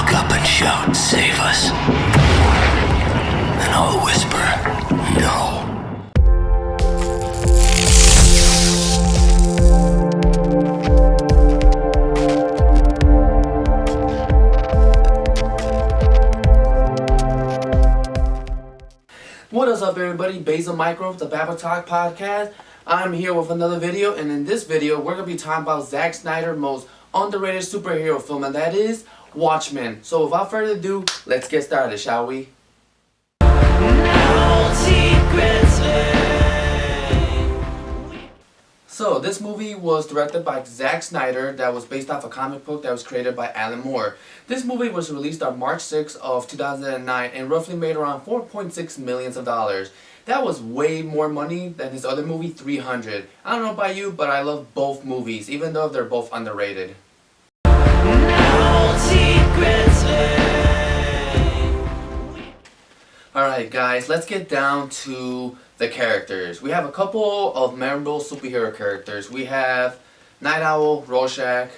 look up and shout, "Save us." And I'll whisper, "No." What is up, everybody? BasalMicrobe's, the BabbleTalk podcast. I'm here with another video, and in this video, we're going to be talking about Zack Snyder's most underrated superhero film, and that is Watchmen. So without further ado, let's get started, shall we? So this movie was directed by Zack Snyder, that was based off a comic book that was created by Alan Moore. This movie was released on March 6th of 2009 and roughly made around $4.6 million. That was way more money than his other movie, 300. I don't know about you, but I love both movies, even though they're both underrated. Alright guys, let's get down to the characters. We have a couple of memorable superhero characters. We have Night Owl, Rorschach,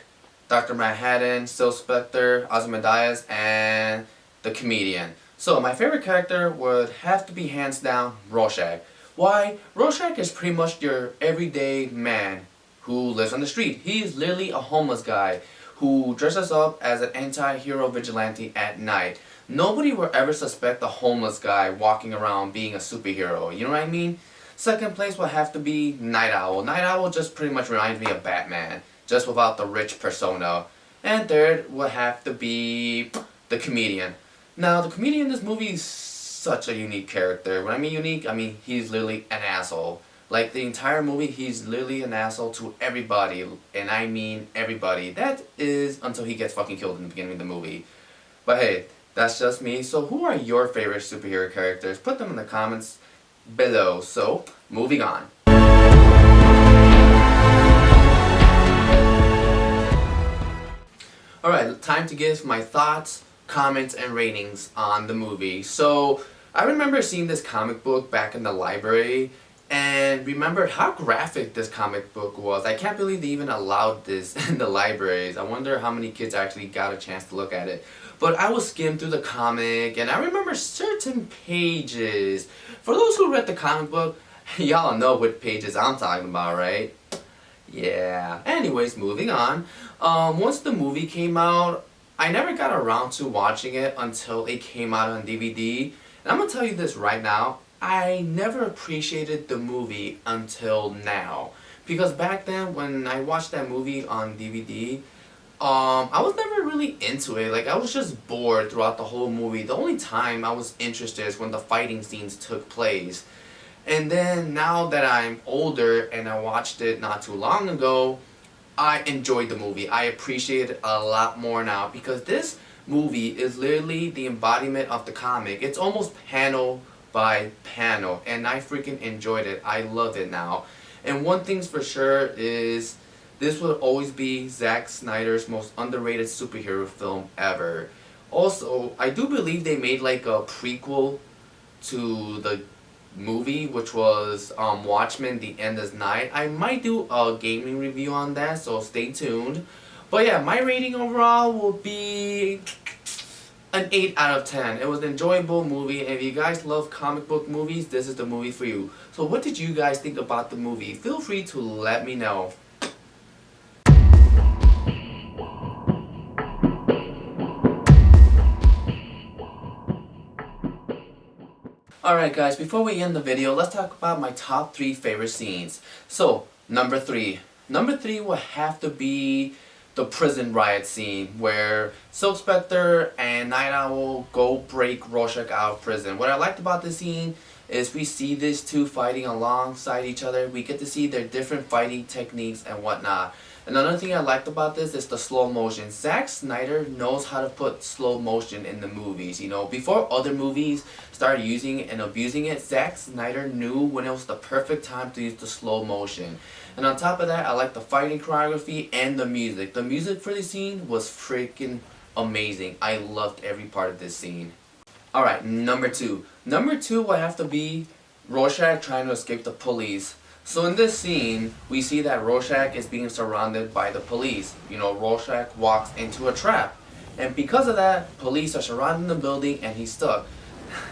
Dr. Manhattan, Silk Spectre, Ozymandias, and the Comedian. So my favorite character would have to be hands down Rorschach. Why? Rorschach is pretty much your everyday man who lives on the street. He's literally a homeless guy who dresses up as an anti-hero vigilante at night. Nobody will ever suspect a homeless guy walking around being a superhero, you know what I mean? Second place will have to be Night Owl. Night Owl just pretty much reminds me of Batman, just without the rich persona. And third will have to be the Comedian. Now, the Comedian in this movie is such a unique character. When I mean unique, I mean he's literally an asshole. Like, the entire movie, he's literally an asshole to everybody, and I mean everybody. That is until he gets fucking killed in the beginning of the movie. But hey, that's just me. So who are your favorite superhero characters? Put them in the comments below. So, moving on. Alright, time to give my thoughts, comments, and ratings on the movie. So, I remember seeing this comic book back in the library and remembered how graphic this comic book was. I can't believe they even allowed this in the libraries. I wonder how many kids actually got a chance to look at it. But I was skimmed through the comic and I remember certain pages. For those who read the comic book, y'all know what pages I'm talking about, right? Yeah. Anyways, moving on. Once the movie came out, I never got around to watching it until it came out on DVD. And I'm gonna tell you this right now. I never appreciated the movie until now. Because back then, when I watched that movie on DVD, I was never really into it. Like, I was just bored throughout the whole movie. The only time I was interested is when the fighting scenes took place. And then, now that I'm older and I watched it not too long ago, I enjoyed the movie. I appreciate it a lot more now. Because this movie is literally the embodiment of the comic. It's almost panel by panel, and I freaking enjoyed it. I love it now. And one thing's for sure is this will always be Zack Snyder's most underrated superhero film ever. Also, I do believe they made like a prequel to the movie, which was Watchmen, The End is Night. I might do a gaming review on that, so stay tuned. But yeah, my rating overall will be an 8 out of 10. It was an enjoyable movie, and if you guys love comic book movies, this is the movie for you. So what did you guys think about the movie? Feel free to let me know. Alright guys, before we end the video, let's talk about my top 3 favorite scenes. So, number 3. Number 3 will have to be the prison riot scene where Silk Spectre and Night Owl go break Rorschach out of prison. What I liked about this scene is we see these two fighting alongside each other. We get to see their different fighting techniques and whatnot. And another thing I liked about this is the slow motion. Zack Snyder knows how to put slow motion in the movies. You know, before other movies started using and abusing it, Zack Snyder knew when it was the perfect time to use the slow motion. And on top of that, I like the fighting choreography and the music. The music for this scene was freaking amazing. I loved every part of this scene. Alright, number 2. Number 2 will have to be Rorschach trying to escape the police. So in this scene, we see that Rorschach is being surrounded by the police. You know, Rorschach walks into a trap. And because of that, police are surrounding the building and he's stuck.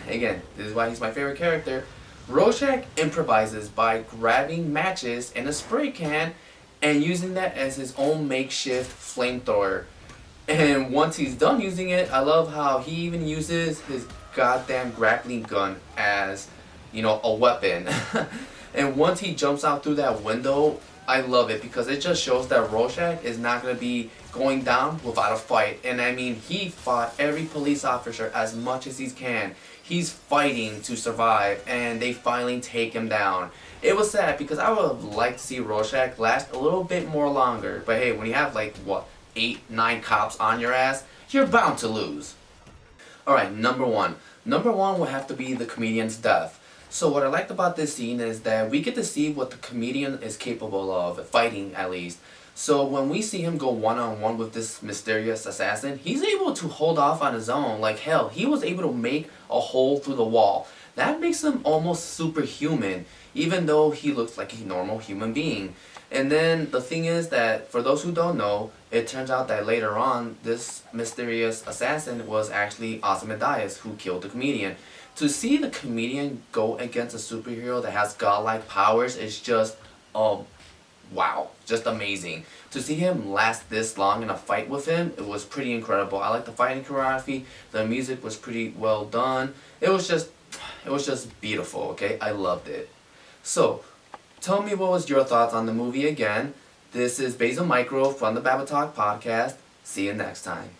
Again, this is why he's my favorite character. Rorschach improvises by grabbing matches in a spray can and using that as his own makeshift flamethrower. And once he's done using it, I love how he even uses his goddamn grappling gun as, a weapon. And once he jumps out through that window, I love it because it just shows that Rorschach is not going to be going down without a fight. And I mean, he fought every police officer as much as he can. He's fighting to survive, and they finally take him down. It was sad because I would have liked to see Rorschach last a little bit more longer. But hey, when you have 8, 9 cops on your ass, you're bound to lose. Alright, number one. Number one would have to be the comedian's death. So what I liked about this scene is that we get to see what the comedian is capable of, fighting at least. So when we see him go one-on-one with this mysterious assassin, he's able to hold off on his own. Like hell, he was able to make a hole through the wall. That makes him almost superhuman, even though he looks like a normal human being. And then the thing is that, for those who don't know, it turns out that later on, this mysterious assassin was actually Ozymandias, who killed the comedian. To see the comedian go against a superhero that has godlike powers is just, wow, just amazing. To see him last this long in a fight with him, it was pretty incredible. I like the fighting choreography, the music was pretty well done. It was just beautiful, okay? I loved it. So, tell me what was your thoughts on the movie again. This is BasalMicro from the BabbleTalk podcast. See you next time.